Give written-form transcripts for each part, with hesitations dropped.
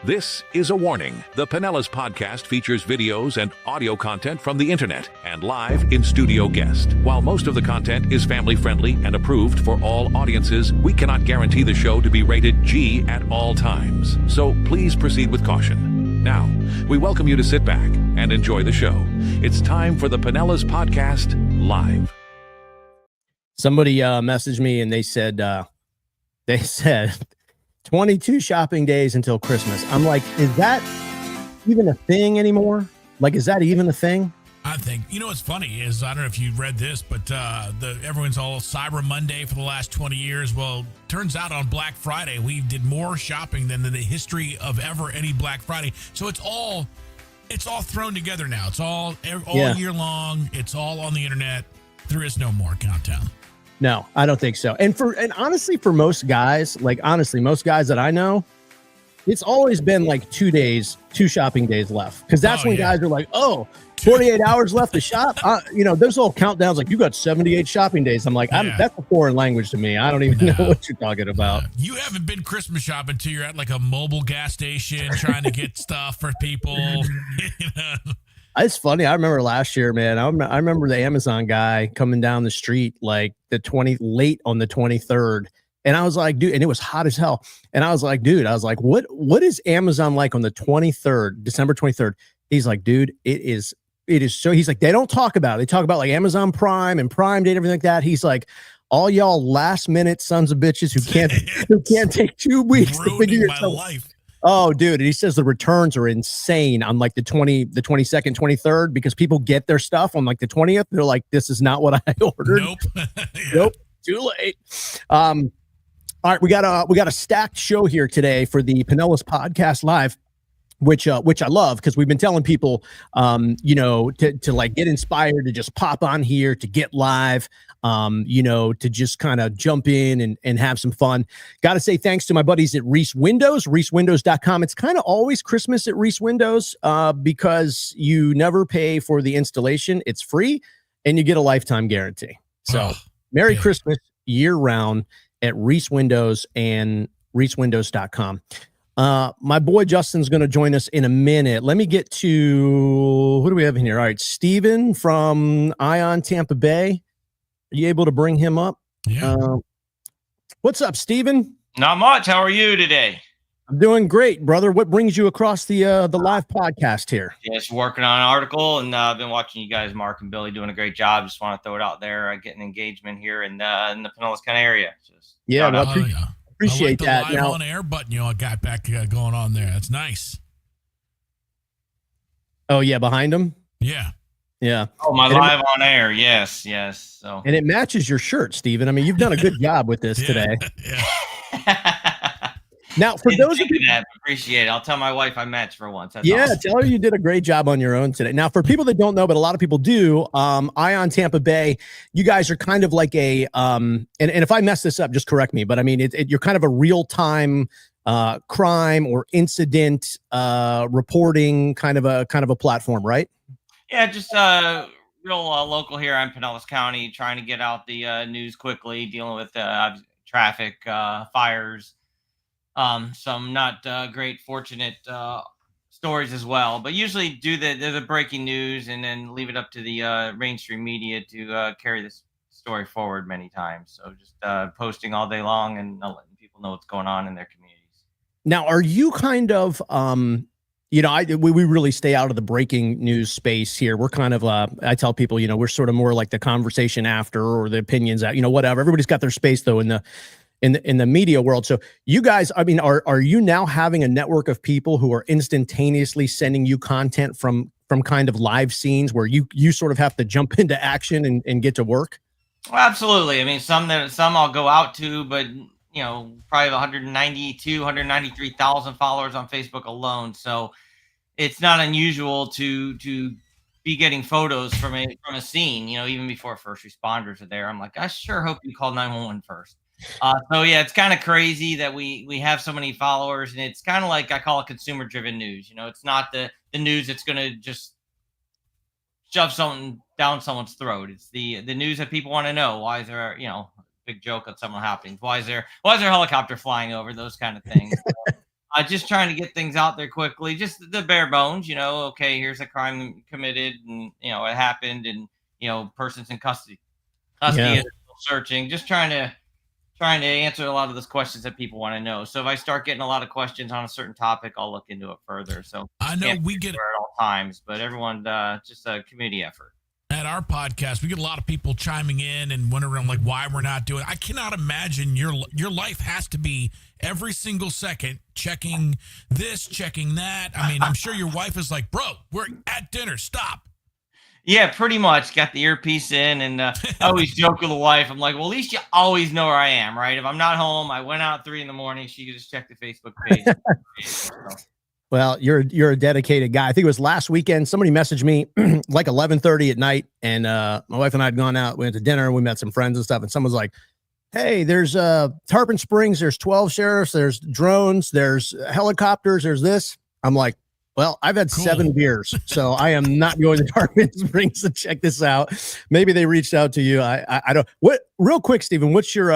This is a warning. The Pinellas podcast features videos and audio content from the internet and live in-studio guest. While most of the content is family-friendly and approved for all audiences, we cannot guarantee the show to be rated G at all times. So please proceed with caution. Now, we welcome you to sit back and enjoy the show. It's time for the Pinellas podcast live. Somebody messaged me and they said 22 shopping days until Christmas. I'm like, is that even a thing anymore? Like, is that even a thing? I think, what's funny is, I don't know if you read this, but everyone's all Cyber Monday for the last 20 years. Well, turns out on Black Friday, we did more shopping than in the history of ever any Black Friday. So it's all thrown together now. It's all year long. It's all on the internet. There is no more countdown. No, I don't think so. And honestly, for most guys, most guys that I know, it's always been like 2 shopping days left. Because that's when guys are like, 48 hours left to shop. There's all countdowns like you got 78 shopping days. I'm like, that's a foreign languge to me. I don't even know what you're talking about. You haven't been Christmas shopping until you're at like a mobile gas station trying to get stuff for people. It's funny. I remember last year, man. I remember the Amazon guy coming down the street like late on the 23rd. And I was like, dude, and it was hot as hell. And I was like, what is Amazon like on the 23rd, December 23rd? He's like, dude, it is so, he's like, they don't talk about it. They talk about like Amazon Prime and Prime Day and everything like that. He's like, all y'all last minute sons of bitches who can't take 2 weeks to figure yourself out. Oh, dude. And he says the returns are insane on like the 22nd, 23rd, because people get their stuff on like the 20th. They're like, this is not what I ordered. Nope. Nope. Too late. All right. We got a stacked show here today for the Pinellas podcast live, which I love, because we've been telling people, to like get inspired to just pop on here, to get live, to just kind of jump in and have some fun. Got to say thanks to my buddies at Reese Windows, reesewindows.com. It's kind of always Christmas at Reese Windows because you never pay for the installation. It's free and you get a lifetime guarantee. So Merry Christmas year round at Reese Windows and reesewindows.com. My boy Justin's going to join us in a minute. Let me get to, who do we have in here? All right, Steven from Ion Tampa Bay. Are you able to bring him up? Yeah. What's up, Steven? Not much. How are you today? I'm doing great, brother. What brings you across the live podcast here? Just working on an article, and I've been watching you guys, Mark and Billy, doing a great job. Just want to throw it out there, getting engagement here in the Pinellas kind of area. Appreciate that. Live on air button I got back going on there. That's nice. Oh yeah, behind him. Yeah. Oh, my live on air. Yes. So, and it matches your shirt, Steven. I mean, you've done a good job with this today. Now, for those of you that appreciate it, I'll tell my wife I matched for once. That's awesome. Awesome. Tell her you did a great job on your own today. Now, for people that don't know, but a lot of people do, Ion Tampa Bay, you guys are kind of like a and if I mess this up, just correct me. But I mean, you're kind of a real time crime or incident reporting kind of a platform, right? Yeah, just real local here in Pinellas County, trying to get out the news quickly, dealing with traffic, fires. Some not great fortunate stories as well, but usually do the breaking news and then leave it up to the mainstream media to carry this story forward many times. So just posting all day long and letting people know what's going on in their communities. Now, are you kind of we really stay out of the breaking news space here. We're kind of I tell people, we're sort of more like the conversation after or the opinions out, whatever. Everybody's got their space though in the media world. So you guys, I mean, are you now having a network of people who are instantaneously sending you content from kind of live scenes where you sort of have to jump into action and get to work? Well, absolutely. I mean, some I'll go out to, but probably 193,000 followers on Facebook alone. So it's not unusual to be getting photos from a scene, even before first responders are there. I'm like, I sure hope you call 911 first. So yeah, it's kind of crazy that we have so many followers, and it's kind of like I call it consumer driven news. It's not the news that's going to just shove something down someone's throat. It's the news that people want to know. Why is there, big joke on something happening? Why is there a helicopter flying over? Those kind of things. Just trying to get things out there quickly, just the bare bones, okay, here's a crime committed and, it happened and, person's in custody Yeah. and still searching, just trying to answer a lot of those questions that people want to know. So if I start getting a lot of questions on a certain topic, I'll look into it further. So I know we get at all times, but everyone, just a community effort. At our podcast, we get a lot of people chiming in and wondering like why we're not doing it. I cannot imagine your life has to be every single second checking this, checking that. I mean, I'm sure your wife is like, bro, we're at dinner. Stop. Yeah, pretty much. Got the earpiece in, and I always joke with the wife. I'm like, well, at least you always know where I am, right? If I'm not home, I went out 3 a.m, she could just check the Facebook page. So. Well, you're a dedicated guy. I think it was last weekend. Somebody messaged me like 11:30 at night, and my wife and I had gone out. We went to dinner. We met some friends and stuff. And someone's like, "Hey, there's Tarpon Springs. There's 12 sheriffs. There's drones. There's helicopters. There's this." I'm like, "Well, I've had 7 beers, so I am not going to Tarpon Springs to check this out." Maybe they reached out to you. I don't. What? Real quick, Stephen. What's your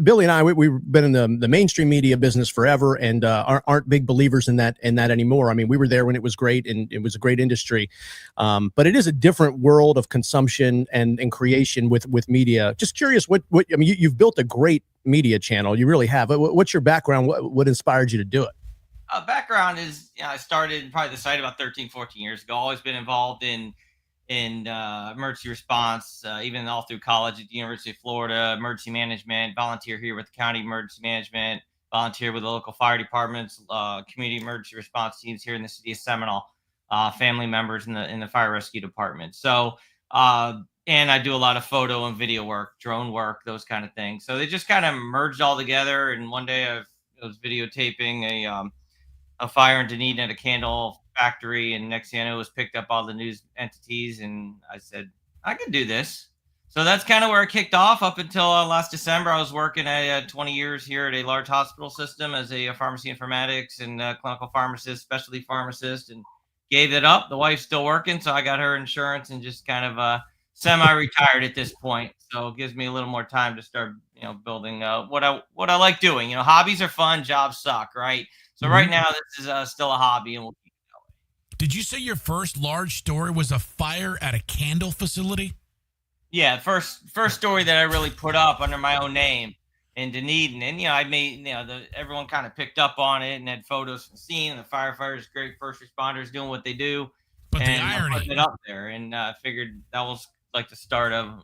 Billy and I? We've been in the mainstream media business forever, and aren't big believers in that anymore. I mean, we were there when it was great, and it was a great industry, but it is a different world of consumption and creation with media. Just curious, what I mean, you've built a great media channel. You really have. What's your background? What inspired you to do it? Background is, I started probably the site about 13, 14 years ago. Always been involved in emergency response, even all through college at the University of Florida, emergency management, volunteer here with the county emergency management, volunteer with the local fire departments, community emergency response teams here in the city of Seminole, family members in the fire rescue department. So, and I do a lot of photo and video work, drone work, those kind of things. So they just kind of merged all together. And one day I was videotaping a fire in Dunedin at a candle factory, and next thing I know, it was picked up all the news entities, and I said, I can do this. So that's kind of where it kicked off. Up until last December, I was working at 20 years here at a large hospital system as a pharmacy informatics and clinical pharmacist, specialty pharmacist, and gave it up. The wife's still working, so I got her insurance and just kind of semi-retired at this point. So it gives me a little more time to start, building what I like doing. Hobbies are fun, jobs suck, right? So right now, this is still a hobby, and we'll keep it that way. Did you say your first large story was a fire at a candle facility? Yeah, first story that I really put up under my own name in Dunedin, and I made everyone kind of picked up on it and had photos from the scene. And the firefighters, great first responders, doing what they do. But and the irony, putting it up there, and figured that was like the start of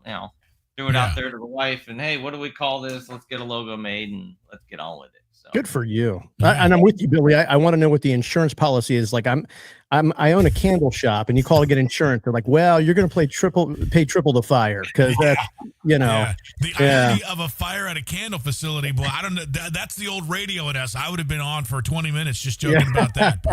threw it out there to the wife, and hey, what do we call this? Let's get a logo made and let's get on with it. So. Good for you. And I'm with you, Billy. I want to know what the insurance policy is. Like I own a candle shop, and you call to get insurance. They're like, well, you're going to pay triple the fire because that's the irony of a fire at a candle facility. Boy, I don't know. That's the old radio at us. I would have been on for 20 minutes just joking about that.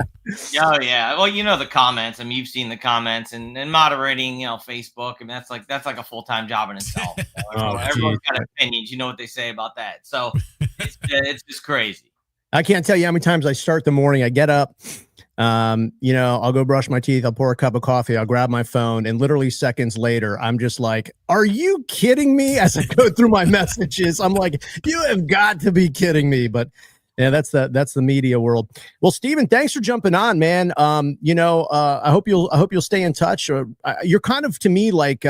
Oh yeah. Well, the comments. I mean, you've seen the comments and moderating. Facebook. I mean, that's like a full-time job in itself. Everyone's got opinions. You know what they say about that. So it's just crazy. I can't tell you how many times I start the morning. I get up. I'll go brush my teeth. I'll pour a cup of coffee. I'll grab my phone, and literally seconds later, I'm just like, "Are you kidding me?" As I go through my messages, I'm like, "You have got to be kidding me!" But yeah, that's the media world. Well, Stephen, thanks for jumping on, man. I hope you'll stay in touch. You're kind of to me like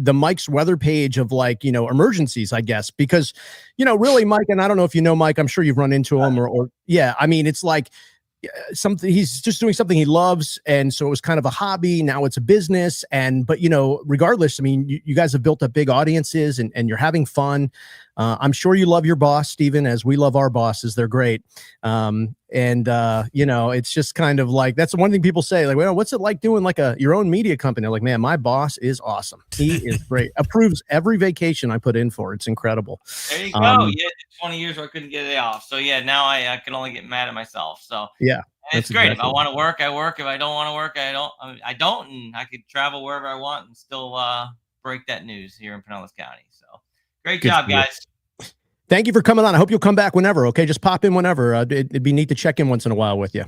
the Mike's weather page of emergencies, I guess, because really, Mike, and I don't know if you know Mike. I'm sure you've run into him or yeah. I mean, it's like. Something he's just doing something he loves, and so it was kind of a hobby. Now it's a business, but regardless, I mean, you guys have built up big audiences, and you're having fun. I'm sure you love your boss, Stephen, as we love our bosses. They're great. It's just kind of like, that's one thing people say, like, well, what's it like doing like your own media company? They're like, man, my boss is awesome. He is great. Approves every vacation I put in for. It's incredible. There you go. 20 years where I couldn't get it off. So yeah, now I can only get mad at myself. So yeah, it's great. Exactly. If I want to work, I work. If I don't want to work, I don't. And I could travel wherever I want and still break that news here in Pinellas County. So great job, guys. Thank you for coming on. I hope you'll come back whenever. Okay, just pop in whenever. It'd be neat to check in once in a while with you.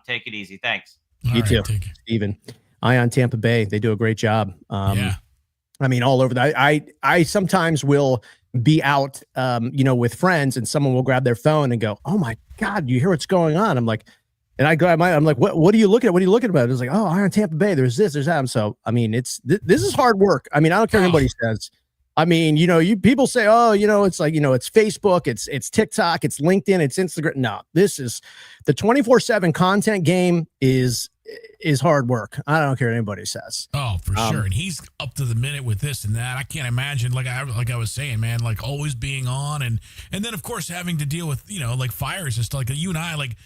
Take it easy. Thanks. You too, Stephen. Ion Tampa Bay. They do a great job. I mean, all over. I sometimes will be out, with friends, and someone will grab their phone and go, "Oh my God, you hear what's going on?" I'm like, and I grab I'm like, what are you looking at? What are you looking at? It's like, oh, Iron Tampa Bay. There's this, there's that. So, I mean, this is hard work. I mean, I don't care what anybody says. I mean, you people say, oh, it's like, it's Facebook, it's TikTok, it's LinkedIn, it's Instagram. No, this is the 24/7 content game is hard work. I don't care what anybody says. Oh, for sure. And he's up to the minute with this and that. I can't imagine, like I was saying, man, like always being on, and then of course having to deal with, like fires and stuff. Like you and I, like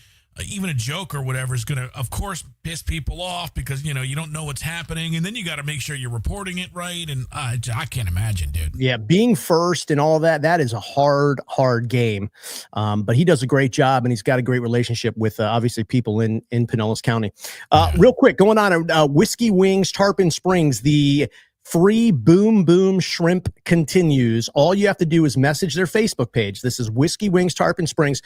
even a joke or whatever is going to, of course, piss people off because, you don't know what's happening. And then you got to make sure you're reporting it right. And I can't imagine, dude. Yeah. Being first and all that is a hard game. But he does a great job, and he's got a great relationship with obviously people in Pinellas County. Real quick, going on, Whiskey Wings, Tarpon Springs, the free Boom Boom Shrimp continues. All you have to do is message their Facebook page. This is Whiskey Wings, Tarpon Springs.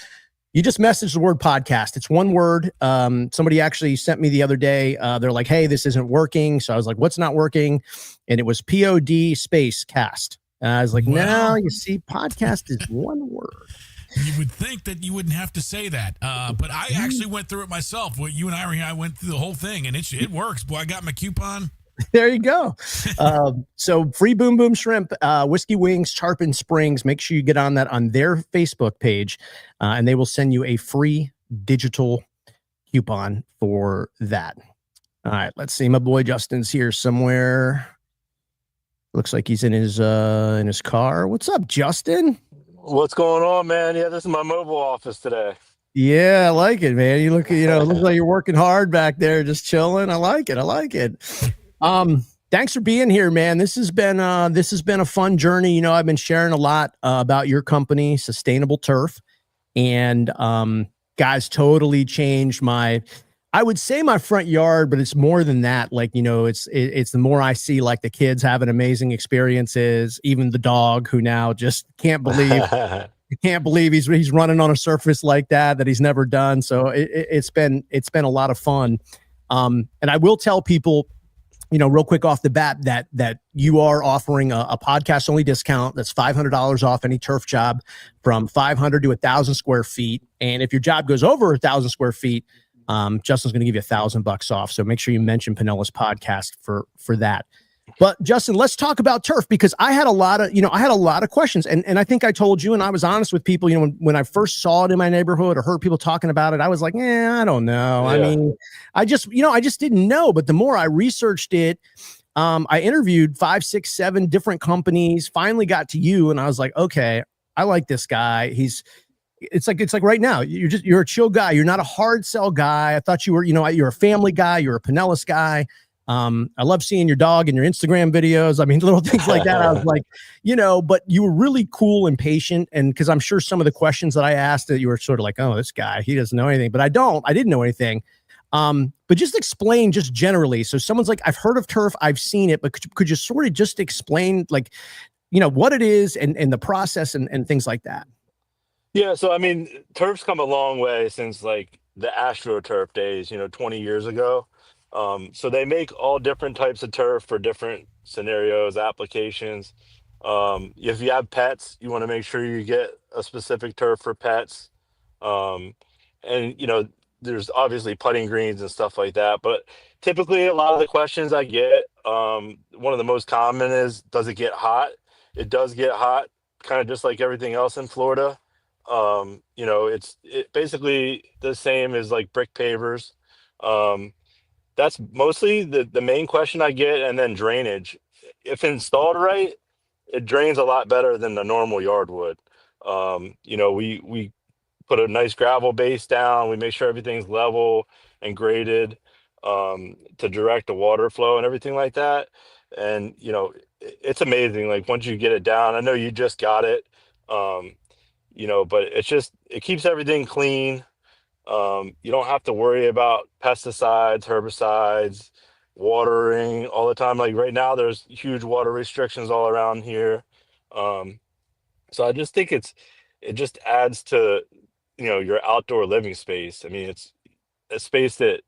You just message the word podcast. It's one word. Somebody actually sent me the other day. They're like, hey, this isn't working. So I was like, what's not working? And it was POD space cast. And I was like, no, you see, podcast is one word. You would think that you wouldn't have to say that. But I actually went through it myself. Well, you and I went through the whole thing, and it works. Boy, I got my coupon. There you go. So free Boom Boom Shrimp, Whiskey Wings, Tarpon Springs. Make sure you get on that on their Facebook page, and they will send you a free digital coupon for that. All right, let's see. My boy Justin's here somewhere. Looks like he's in his car. What's up, Justin? What's going on, man? Yeah, this is my mobile office today. Yeah, I like it, man. You look, it looks like you're working hard back there, just chilling. I like it. Thanks for being here, man. This has been a fun journey. I've been sharing a lot about your company, Sustainable Turf, and guys, totally changed I would say my front yard, but it's more than that. Like, it's the more I see like the kids having amazing experiences, even the dog who now just can't believe he's running on a surface like that he's never done. So it's been a lot of fun. And I will tell people, real quick off the bat that you are offering a podcast only discount. That's $500 off any turf job from 500 to 1,000 square feet. And if your job goes over 1,000 square feet, Justin's going to give you $1,000 off. So make sure you mention Pinellas podcast for that. But Justin, let's talk about turf, because I had a lot of questions, and I think I told you, and I was honest with people, when I first saw it in my neighborhood or heard people talking about it, I was like, I don't know. Yeah. I mean, I just didn't know. But the more I researched it, I interviewed 5, 6, 7 different companies, finally got to you, and I was like, okay, I like this guy. It's like right now, you're a chill guy. You're not a hard sell guy. I thought you were, you're a family guy. You're a Pinellas guy. I love seeing your dog in your Instagram videos. I mean, little things like that. I was like, but you were really cool and patient. And because I'm sure some of the questions that I asked that you were sort of like, oh, this guy, he doesn't know anything, but I didn't know anything. But just explain just generally. So someone's like, I've heard of turf, I've seen it, but could you sort of just explain like, what it is and the process and things like that? Yeah. So, I mean, turf's come a long way since like the AstroTurf days, 20 years ago. So they make all different types of turf for different scenarios, applications. If you have pets, you want to make sure you get a specific turf for pets. And there's obviously putting greens and stuff like that. But typically a lot of the questions I get, one of the most common is, does it get hot? It does get hot, kind of just like everything else in Florida. It's basically the same as like brick pavers. That's mostly the main question I get. And then drainage. If installed right, it drains a lot better than the normal yard would. We put a nice gravel base down. We make sure everything's level and graded to direct the water flow and everything like that. And, it's amazing. Like once you get it down, I know you just got it, but it keeps everything clean. You don't have to worry about pesticides, herbicides, watering all the time. Like right now, there's huge water restrictions all around here. So I just think it just adds to, your outdoor living space. I mean, it's a space that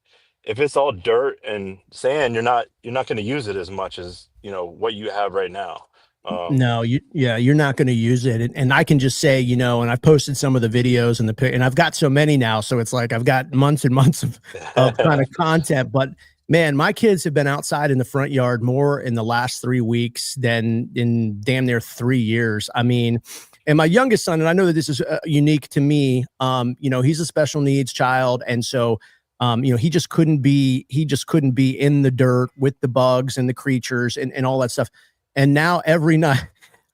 if it's all dirt and sand, you're not going to use it as much as, what you have right now. No, you're not going to use it. And I can just say, and I've posted some of the videos and I've got so many now. So it's like, I've got months and months of kind of content, but man, my kids have been outside in the front yard more in the last 3 weeks than in damn near 3 years. I mean, and my youngest son, and I know that this is unique to me, he's a special needs child. And so, he just couldn't be in the dirt with the bugs and the creatures and all that stuff. And now every night,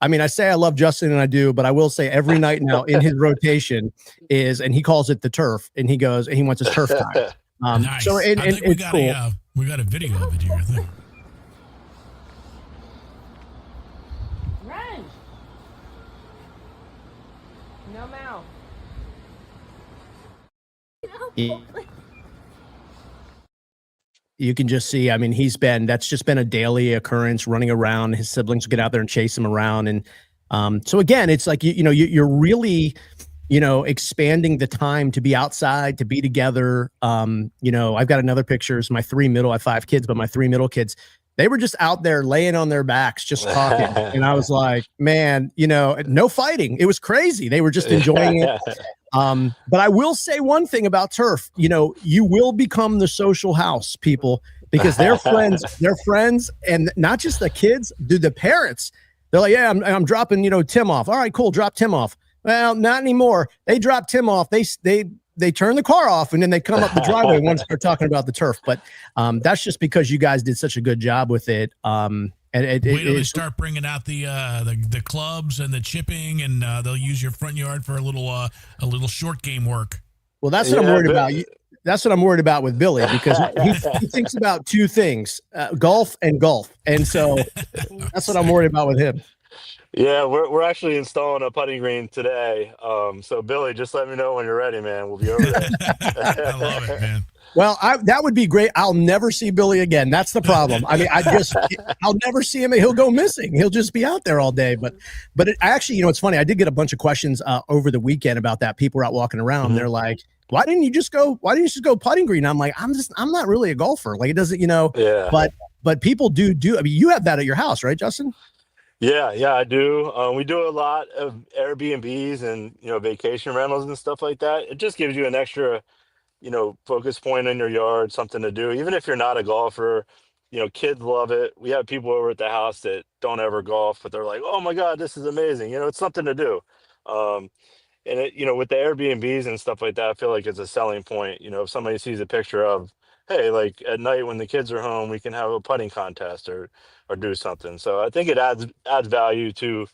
I mean, I say I love Justin and I do, but I will say every night now in his rotation and he calls it the turf, and he wants his turf time. Nice. So I think it's cool. We got a video of it here, I think. Run. No mouth. You can just see, I mean, that's just been a daily occurrence, running around. His siblings get out there and chase him around. And so again, it's like, you're really, expanding the time to be outside, to be together. I've got another picture. It's I have 5 kids, but my 3 middle kids, they were just out there laying on their backs, just talking. And I was like, man, no fighting. It was crazy. They were just enjoying it. But I will say one thing about turf, you will become the social house, people, because their friends, and not just the kids, the parents, they're like, yeah, I'm dropping, Tim off. All right, cool. Drop Tim off. Well, not anymore. They drop Tim off. They turn the car off, and then they come up the driveway and want to start talking about the turf. But that's just because you guys did such a good job with it. And wait till they start bringing out the clubs and the chipping, and they'll use your front yard for a little short game work. Well, that's what I'm worried about. That's what I'm worried about with Billy, because he thinks about 2 things: golf and golf, and so that's what I'm worried about with him. Yeah, we're actually installing a putting green today. So Billy, just let me know when you're ready, man. We'll be over there. I love it, man. Well, that would be great. I'll never see Billy again. That's the problem. I mean, I'll never see him. He'll go missing. He'll just be out there all day. But actually, it's funny. I did get a bunch of questions over the weekend about that. People were out walking around. Mm-hmm. They're like, why didn't you just go putting green? I'm like, I'm not really a golfer. Like, it doesn't, Yeah. But people do. I mean, you have that at your house, right, Justin? Yeah, I do. We do a lot of Airbnbs and, vacation rentals and stuff like that. It just gives you an extra, focus point in your yard, something to do. Even if you're not a golfer, kids love it. We have people over at the house that don't ever golf, but they're like, oh my God, this is amazing. It's something to do. And with the Airbnbs and stuff like that, I feel like it's a selling point. If somebody sees a picture of, hey, like at night when the kids are home, we can have a putting contest or do something. So I think it adds value to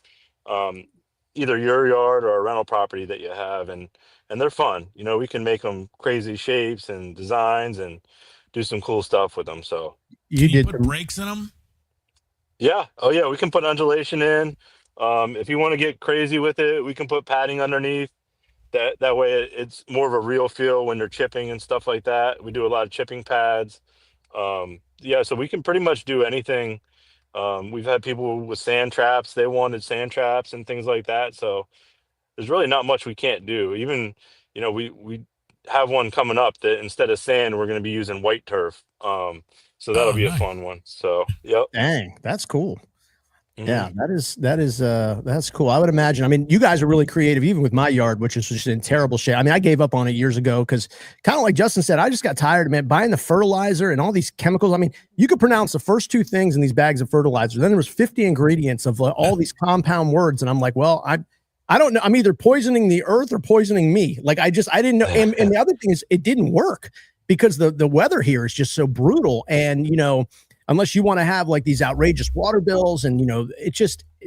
either your yard or a rental property that you have, and they're fun. We can make them crazy shapes and designs and do some cool stuff with them. So you did put brakes in them? Yeah. Oh yeah, we can put undulation in. If you want to get crazy with it, we can put padding underneath. That way it's more of a real feel when they're chipping and stuff like that. We do a lot of chipping pads. So we can pretty much do anything. We've had people with sand traps. They wanted sand traps and things like that. So there's really not much we can't do. Even, we have one coming up that instead of sand, we're going to be using white turf. So that'll be a fun one. So, yep. Dang, that's cool. Mm-hmm. Yeah, that's cool. I would imagine. I mean, you guys are really creative, even with my yard, which is just in terrible shape. I mean, I gave up on it years ago because, kind of like Justin said, I just got tired of buying the fertilizer and all these chemicals. I mean, you could pronounce the first 2 things in these bags of fertilizer. Then there was 50 ingredients of all these compound words, and I'm like, well, I don't know. I'm either poisoning the earth or poisoning me. Like I didn't know. And the other thing is, it didn't work because the weather here is just so brutal, and unless you want to have like these outrageous water bills, and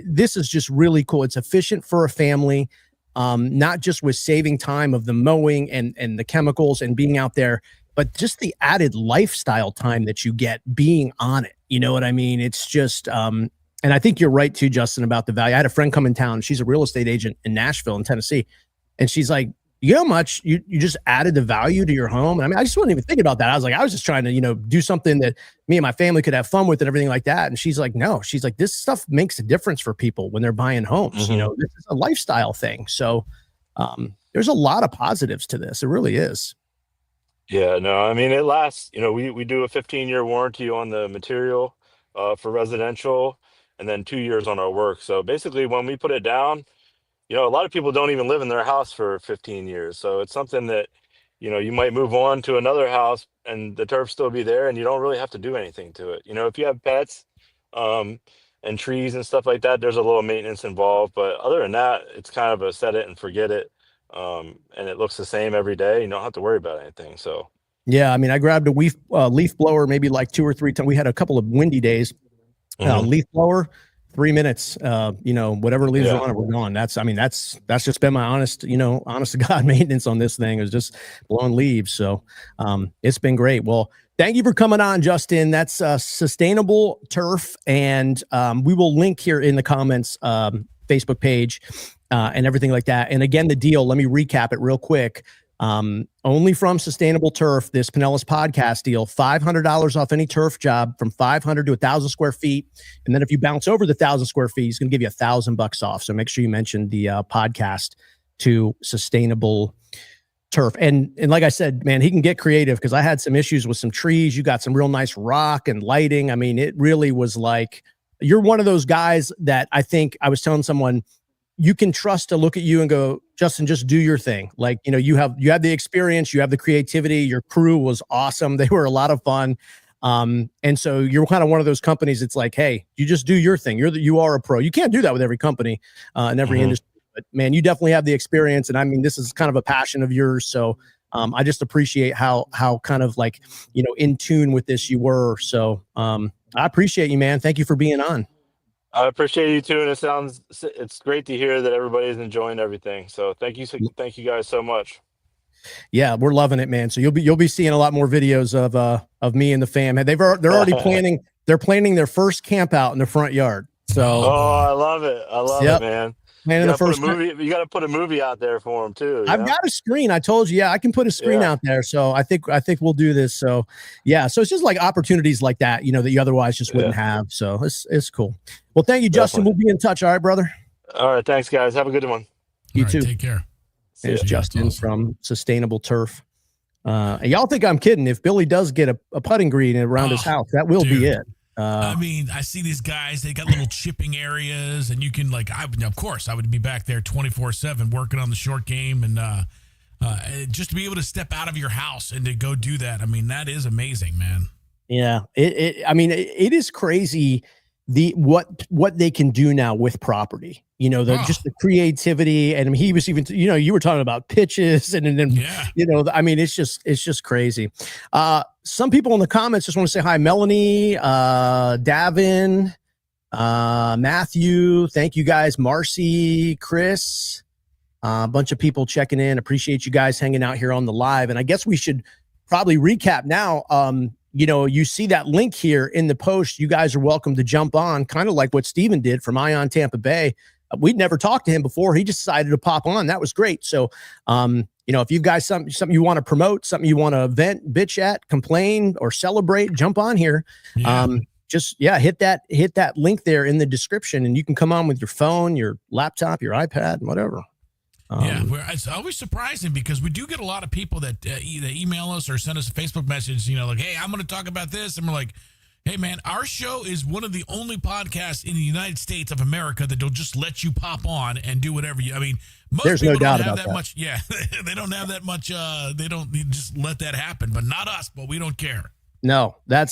this is just really cool. It's efficient for a family, not just with saving time of the mowing and the chemicals and being out there, but just the added lifestyle time that you get being on it. You know what I mean? It's just, and I think you're right too, Justin, about the value. I had a friend come in town. She's a real estate agent in Nashville in Tennessee. And she's like, you know how much you just added the value to your home? And I mean, I just wasn't even thinking about that. I was just trying to, do something that me and my family could have fun with and everything like that. And she's like, no, she's like, this stuff makes a difference for people when they're buying homes. Mm-hmm. This is a lifestyle thing. So there's a lot of positives to this. It really is. Yeah, no, I mean, it lasts, we do a 15-year warranty on the material for residential. and then 2 years on our work. So basically, when we put it down, a lot of people don't even live in their house for 15 years. So it's something that, you might move on to another house and the turf still be there and you don't really have to do anything to it. If you have pets, um, and trees and stuff like that, there's a little maintenance involved. But other than that, it's kind of a set it and forget it. And it looks the same every day. You don't have to worry about anything. So, yeah, I mean, I grabbed a leaf blower maybe like 2 or 3 times. We had a couple of windy days. Leaf blower, 3 minutes. Whatever leaves are on it, we're gone. That's just been my honest to God maintenance on this thing, is just blowing leaves. So it's been great. Well, thank you for coming on, Justin. That's Sustainable Turf, and we will link here in the comments Facebook page and everything like that. And again, the deal, let me recap it real quick. Only from Sustainable Turf, this Pinellas podcast deal, $500 off any turf job from 500 to 1,000 square feet. And then if you bounce over the 1,000 square feet, he's going to give you $1,000 off. So make sure you mention the podcast to Sustainable Turf. And like I said, man, he can get creative, because I had some issues with some trees. You got some real nice rock and lighting. I mean, it really was like, you're one of those guys that I think I was telling someone, you can trust to look at you and go, Justin, just do your thing. Like, you have the experience, you have the creativity. Your crew was awesome. They were a lot of fun. And so you're kind of one of those companies. It's like, hey, you just do your thing. You are a pro. You can't do that with every company and every industry. But man, you definitely have the experience. And I mean, this is kind of a passion of yours. So I just appreciate how kind of like, in tune with this you were. So I appreciate you, man. Thank you for being on. I appreciate you too. And it's great to hear that everybody's enjoying everything. So thank you guys so much. Yeah, we're loving it, man. So you'll be seeing a lot more videos of me and the fam. They're already planning. They're planning their first camp out in the front yard. So I love it. I love it, man. Man, you got to put a movie out there for them too. I've got a screen. I told you, I can put a screen out there. So I think we'll do this. So yeah, so it's just like opportunities like that, that you otherwise just wouldn't have. So it's cool. Well, thank you, Justin. We'll be in touch. All right, brother. All right, thanks, guys. Have a good one. You too. Take care. There's Justin from Sustainable Turf. And y'all think I'm kidding? If Billy does get a putting green around his house, that will be it. I mean, I see these guys, they got little chipping areas, and you can of course I would be back there 24/7 working on the short game, and just to be able to step out of your house and to go do that. I mean, that is amazing, man. Yeah. It is crazy what they can do now with property, just the creativity. And he was even, you were talking about pitches and then, it's just crazy. Some people in the comments just want to say hi. Melanie, Davin, Matthew, thank you guys. Marcy, Chris, a bunch of people checking in. Appreciate you guys hanging out here on the live. And I guess we should probably recap now. You see that link here in the post. You guys are welcome to jump on, kind of like what Steven did from Ion Tampa Bay. We'd never talked to him before. He just decided to pop on. That was great. So, if you've got something you want to promote, something you want to vent, bitch at, complain, or celebrate, jump on here. Yeah. Hit that link there in the description, and you can come on with your phone, your laptop, your iPad, whatever. It's always surprising, because we do get a lot of people that either email us or send us a Facebook message, like, hey, I'm going to talk about this. And we're like, hey, man, our show is one of the only podcasts in the United States of America that will just let you pop on and do whatever most There's people no doubt don't have about that. much. Yeah, they don't have that much. They don't just let that happen, but not us. But we don't care. No, that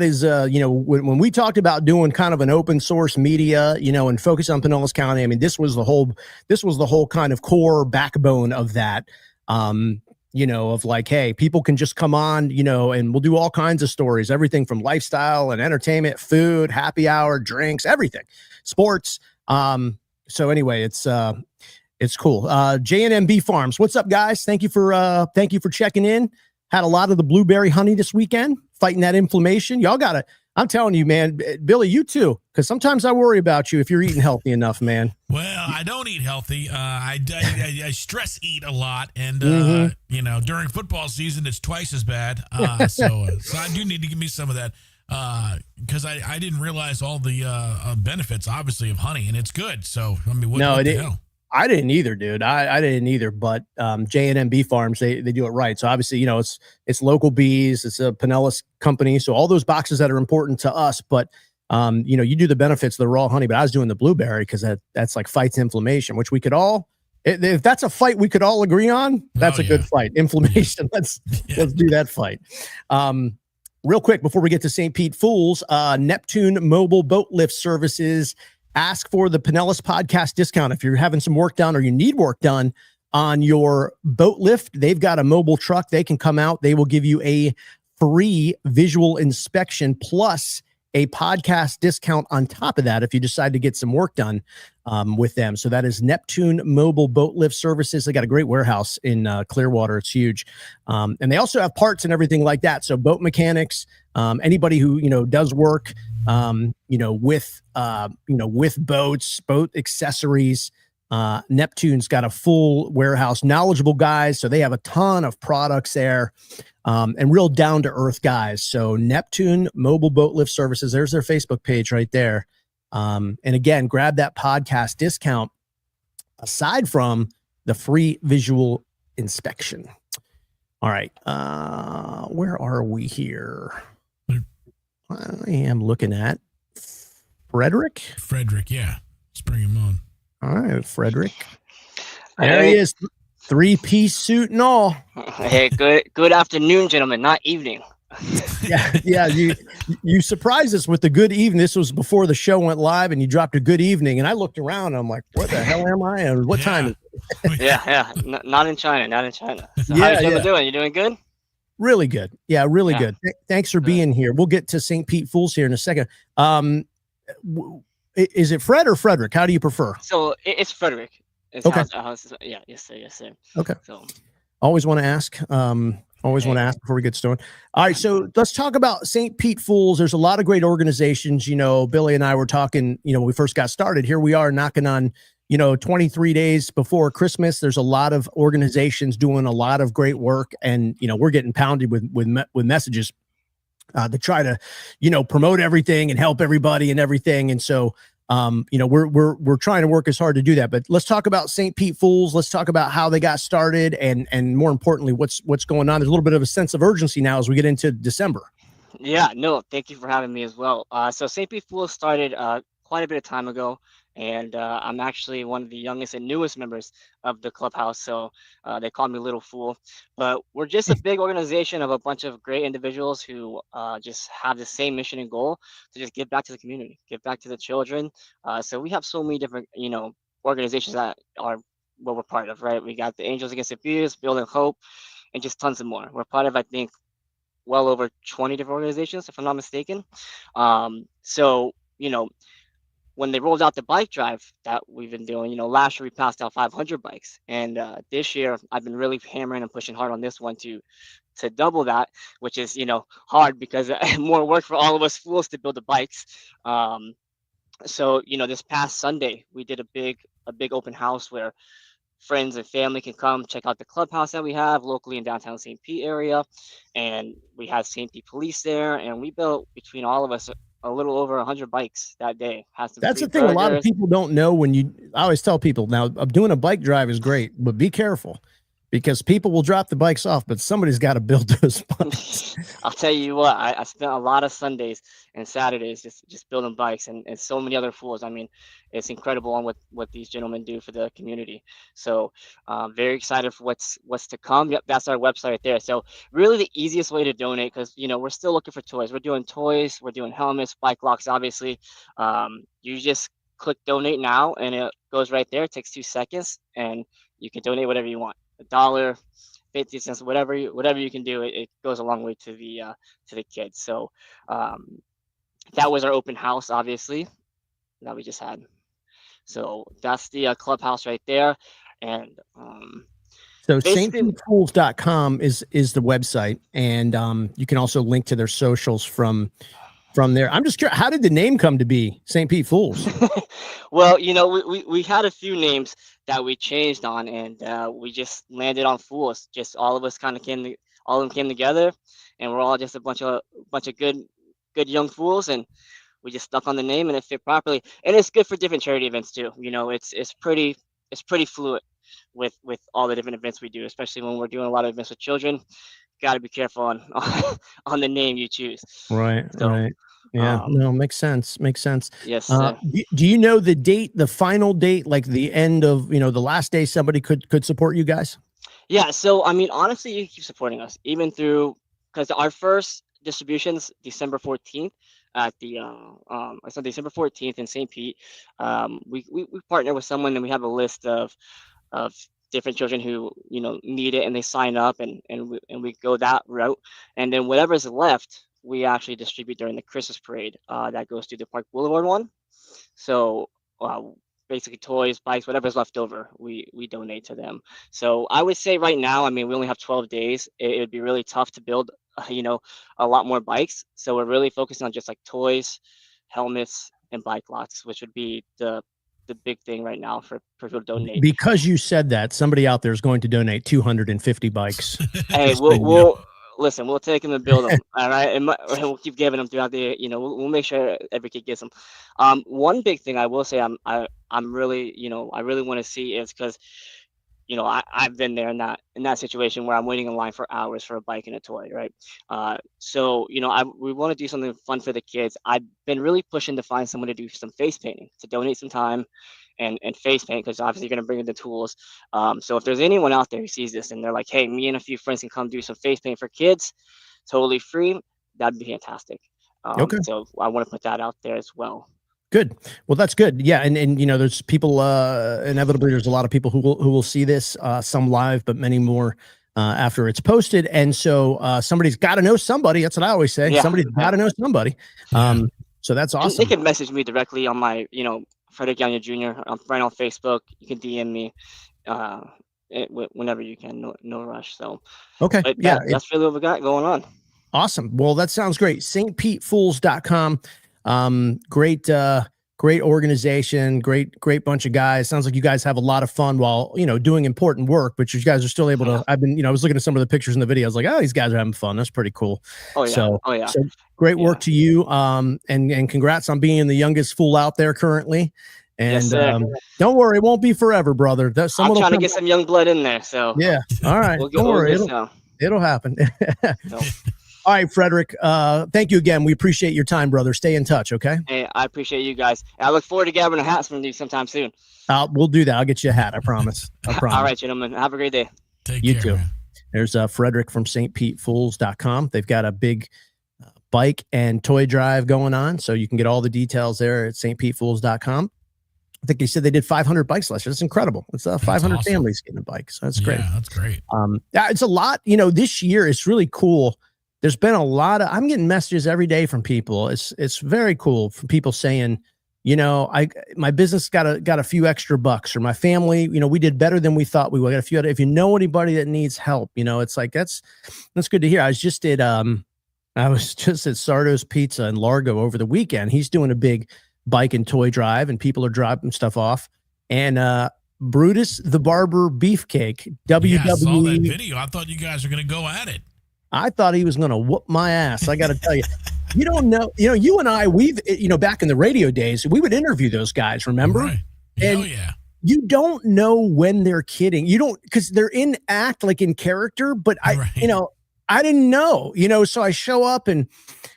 is, when we talked about doing kind of an open source media, and focus on Pinellas County, I mean, this was the whole kind of core backbone of that, of like, hey, people can just come on, and we'll do all kinds of stories, everything from lifestyle and entertainment, food, happy hour, drinks, everything, sports. So anyway, it's cool. J&MB Farms. What's up, guys? Thank you for checking in. Had a lot of the blueberry honey this weekend, fighting that inflammation. Y'all got it. I'm telling you, man, Billy, you too, because sometimes I worry about you if you're eating healthy enough, man. Well, I don't eat healthy. I stress eat a lot, and during football season, it's twice as bad. So I do need to give me some of that, because I didn't realize all the benefits, obviously, of honey, and it's good. So I mean, what the hell? I didn't either, dude. I didn't either, but J&MB Farms, they do it right. So obviously, it's local bees, it's a Pinellas company. So all those boxes that are important to us, but You do the benefits of the raw honey, but I was doing the blueberry because that's like fights inflammation, which we could all, if that's a fight we could all agree on, that's a good fight. Inflammation. Let's do that fight. Real quick before we get to St. Pete Fools, Neptune Mobile Boat Lift Services. Ask for the Pinellas Podcast discount if you're having some work done or you need work done on your boat lift. They've got a mobile truck. They can come out. They will give you a free visual inspection plus a podcast discount on top of that if you decide to get some work done with them. So that is Neptune Mobile Boat Lift Services. They got a great warehouse in Clearwater. It's huge. And they also have parts and everything like that. So boat mechanics, anybody who, does work, with boats, boat accessories, Neptune's got a full warehouse, knowledgeable guys. So they have a ton of products there, and real down to earth guys. So Neptune Mobile Boat Lift Services, there's their Facebook page right there. And again, grab that podcast discount aside from the free visual inspection. All right. Where are we here? I am looking at Frederick. Yeah. Let's bring him on. All right, Frederick. There he is, 3-piece suit and all. Hey, good afternoon, gentlemen, not evening. Yeah. You surprised us with the good evening. This was before the show went live, and you dropped a good evening. And I looked around, and I'm like, "What the hell am I? And what time is it?" Yeah. Not in China. So how you doing? You doing good? Really good. Yeah, really good. Thanks for being here. We'll get to St. Pete Fools here in a second. Is it Fred or Frederick? How do you prefer? So it's Frederick. Okay. Yes, sir. Okay. So always want to ask. Want to ask before we get started. All right, so let's talk about St. Pete Fools. There's a lot of great organizations. Billy and I were talking. When we first got started. Here we are knocking on 23 days before Christmas. There's a lot of organizations doing a lot of great work, and we're getting pounded with messages to try to promote everything and help everybody and everything. And so we're trying to work as hard to do that. But let's talk about St. Pete Fools. Let's talk about how they got started, and more importantly, what's going on. There's a little bit of a sense of urgency now as we get into December. Yeah, no, thank you for having me as well. So St. Pete Fools started quite a bit of time ago. And I'm actually one of the youngest and newest members of the clubhouse. So they call me Little Fool. But we're just a big organization of a bunch of great individuals who just have the same mission and goal to just give back to the community, give back to the children. So we have so many different, organizations that are what we're part of, right? We got the Angels Against Abuse, Building Hope, and just tons of more. We're part of, I think, well over 20 different organizations, if I'm not mistaken. When they rolled out the bike drive that we've been doing, last year we passed out 500 bikes. And this year I've been really hammering and pushing hard on this one to double that, which is, hard because more work for all of us fools to build the bikes. This past Sunday, we did a big open house where friends and family can come check out the clubhouse that we have locally in downtown St. Pete area. And we had St. Pete police there, and we built between all of us a little over 100 bikes that day. That's the thing. A lot of people don't know I always tell people now, doing a bike drive is great, but be careful because people will drop the bikes off, but somebody's got to build those bikes. I'll tell you what, I spent a lot of Sundays and Saturdays just building bikes and so many other fools. I mean, it's incredible on what these gentlemen do for the community. So very excited for what's to come. Yep, that's our website right there. So really the easiest way to donate, because we're still looking for toys. We're doing toys, we're doing helmets, bike locks, obviously. You just click donate now and it goes right there. It takes 2 seconds and you can donate whatever you want. $1, 50 cents, whatever you can do. It goes a long way to the kids. So that was our open house, obviously, that we just had. So that's the clubhouse right there. And so stpetefools.com is the website, and you can also link to their socials from there. I'm just curious, how did the name come to be, St. Pete Fools? Well, we had a few names that we changed on, and we just landed on Fools. Just all of us kind of all of them came together, and we're all just a bunch of good young fools, and we just stuck on the name, and it fit properly. And it's good for different charity events too. It's pretty fluid with all the different events we do, especially when we're doing a lot of events with children. Got to be careful on the name you choose. Right. Yeah, no, makes sense. Makes sense. Yes, sir. Do you know the date, the final date, like the end of, the last day somebody could support you guys? Yeah, so I mean, honestly, you keep supporting us even through, because our first distributions December 14th at the it's on December 14th in St. Pete. We partner with someone, and we have a list of different children who need it, and they sign up, and we go that route, and then whatever's left we actually distribute during the Christmas parade that goes through the Park Boulevard one. So uh, basically toys, bikes, whatever's left over, we donate to them. So I would say right now, I mean, we only have 12 days. It would be really tough to build, a lot more bikes. So we're really focusing on just like toys, helmets, and bike lots, which would be the big thing right now for people to donate. Because you said that, somebody out there is going to donate 250 bikes. Hey, we'll listen. We'll take them and build them. All right, and we'll keep giving them throughout the. We'll make sure every kid gets them. One big thing I will say, I'm really, I really want to see is because, I've been there in that situation where I'm waiting in line for hours for a bike and a toy, right? So we want to do something fun for the kids. I've been really pushing to find someone to do some face painting, to donate some time and face paint, because obviously you're going to bring in the tools. So if there's anyone out there who sees this and they're like, hey, me and a few friends can come do some face paint for kids, totally free, that'd be fantastic. Okay. So I want to put that out there as well. Good. Well, that's good. Yeah. And there's people, inevitably there's a lot of people who will see this, some live, but many more after it's posted. And so somebody's got to know somebody. That's what I always say. Yeah. Somebody's got to know somebody. So that's awesome. And they can message me directly on my, Frederick Yanya Jr. I'm right on Facebook. You can DM me whenever you can. No rush. So okay. That's really what we got going on. Awesome. Well, that sounds great. stpetefools.com. Great organization, great bunch of guys. Sounds like you guys have a lot of fun while, doing important work, but you guys are still able to, I was looking at some of the pictures in the video. I was like, oh, these guys are having fun. That's pretty cool. Oh yeah. So great work to you. And congrats on being the youngest fool out there currently. And yes, don't worry, it won't be forever, brother. I'm trying to get some young blood in there. So yeah. All right. Don't worry. It'll happen. So. All right, Frederick. Thank you again. We appreciate your time, brother. Stay in touch, okay? Hey, I appreciate you guys. I look forward to grabbing a hat from you sometime soon. We'll do that. I'll get you a hat. I promise. All right, gentlemen. Have a great day. Take care, too. Man. There's Frederick from stpetefools.com. They've got a big bike and toy drive going on, so you can get all the details there at stpetefools.com. I think they said they did 500 bikes last year. That's incredible. It's 500 awesome. Families getting a bike, so that's great. Yeah, that's great. It's a lot. This year it's really cool. There's been a lot of, I'm getting messages every day from people. It's very cool from people saying, my business got a few extra bucks, or my family, we did better than we thought we would. Got a few other, if you know anybody that needs help, it's like, that's good to hear. I was just at Sardo's Pizza in Largo over the weekend. He's doing a big bike and toy drive, and people are dropping stuff off. And, Brutus the Barber Beefcake, WWE. Yeah, I saw that video. I thought you guys were going to go at it. I thought he was going to whoop my ass. I got to tell you, you don't know, you and I, we've, back in the radio days, we would interview those guys, remember? Right. And yeah. You don't know when they're kidding. You don't, because they're in act, like in character, but I didn't know, so I show up and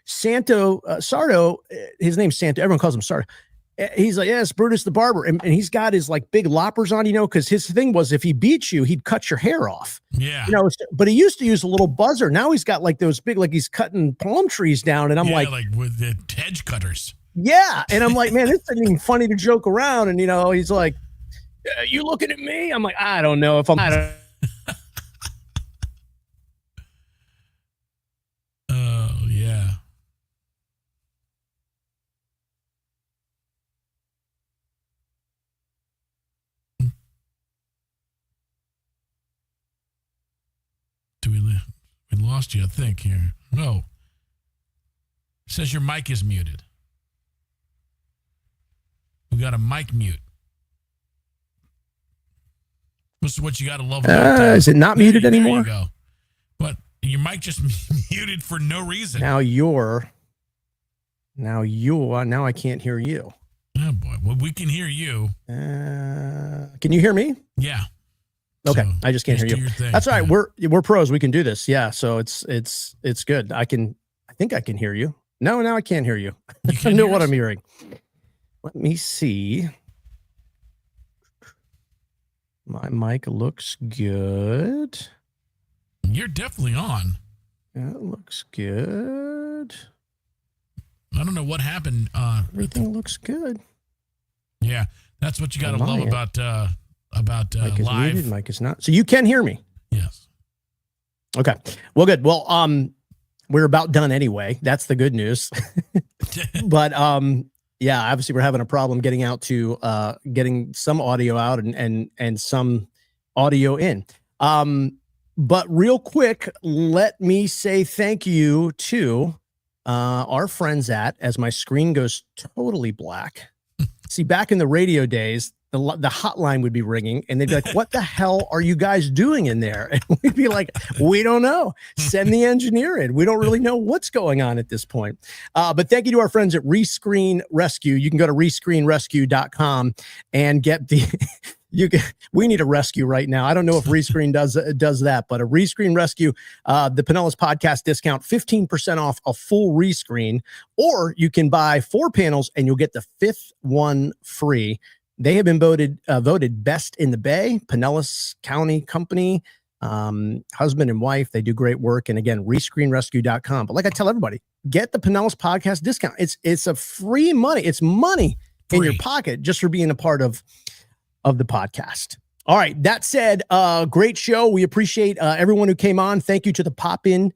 Sardo, his name's Santo. Everyone calls him Sardo. He's like, yes, Brutus the Barber. And he's got his like big loppers on, because his thing was if he beats you, he'd cut your hair off. Yeah. But he used to use a little buzzer. Now he's got like those big, like he's cutting palm trees down. And I'm like with the hedge cutters. Yeah. And I'm like, man, this isn't even funny to joke around. And, he's like, you looking at me? I'm like, I don't know if I'm. Oh, yeah. We lost you, I think, here. No. It says your mic is muted. We got a mic mute. This is what you got to love about is it not muted anymore? There you go. But your mic just muted for no reason. Now I can't hear you. Oh, boy. Well, we can hear you. Can you hear me? Yeah. Okay, So, I just can't hear you. That's all right. We're pros. We can do this. Yeah, so it's good. I think I can hear you. No, now I can't hear you. You I can't know hear what us? I'm hearing. Let me see. My mic looks good. You're definitely on. That looks good. I don't know what happened. Everything looks good. Yeah, that's what you got to On my love end. about Mic is live. muted. Mic is not. So you can hear me. Yes. Okay. Well, good. Well, we're about done anyway. That's the good news. But yeah, obviously we're having a problem getting out to getting some audio out and some audio in. But real quick, let me say thank you to our friends at, as my screen goes totally black. See, back in the radio days, the hotline would be ringing and they'd be like, what the hell are you guys doing in there? And we'd be like, we don't know. Send the engineer in. We don't really know what's going on at this point. But thank you to our friends at Rescreen Rescue. You can go to rescreenrescue.com and get the we need a rescue right now. I don't know if Rescreen does that, but a Rescreen Rescue, the Pinellas podcast discount, 15% off a full rescreen, or you can buy 4 panels and you'll get the 5th one free. They have been voted best in the Bay, Pinellas County company, husband and wife. They do great work. And again, rescreenrescue.com. But like I tell everybody, get the Pinellas podcast discount. It's a free money. It's money in your pocket just for being a part of the podcast. All right. That said, great show. We appreciate everyone who came on. Thank you to the pop-in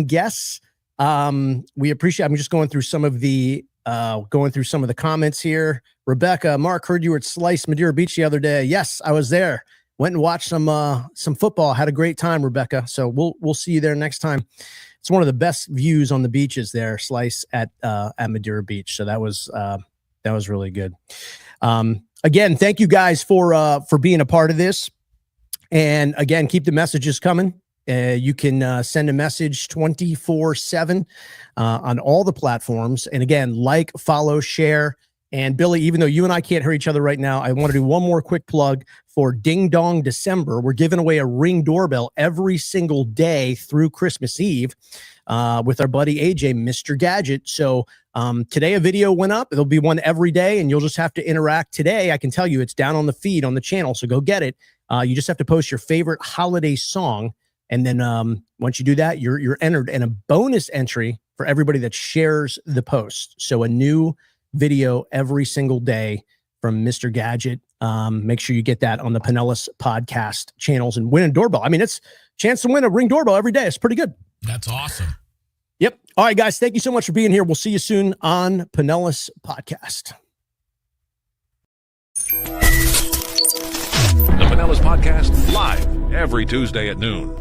guests. We appreciate, I'm just going through some of the comments here. Rebecca, Mark, heard you were at Slice Madeira Beach the other day. Yes, I was there. Went and watched some football. Had a great time, Rebecca. So we'll see you there next time. It's one of the best views on the beaches there, Slice at Madeira Beach. So that was really good. Again, thank you guys for being a part of this. And again, keep the messages coming. You can send a message 24/7 on all the platforms. And again, like, follow, share. And Billy, even though you and I can't hear each other right now, I want to do one more quick plug for Ding Dong December. We're giving away a Ring doorbell every single day through Christmas Eve with our buddy AJ, Mr. Gadget. So today a video went up. There'll be one every day, and you'll just have to interact. Today, I can tell you it's down on the feed on the channel, so go get it. You just have to post your favorite holiday song. And then once you do that, you're entered in a bonus entry for everybody that shares the post. So a new video every single day from Mr. Gadget. Make sure you get that on the Pinellas podcast channels and win a doorbell. I mean, it's a chance to win a Ring doorbell every day. It's pretty good. That's awesome. Yep. All right, guys. Thank you so much for being here. We'll see you soon on Pinellas Podcast. The Pinellas Podcast, live every Tuesday at noon.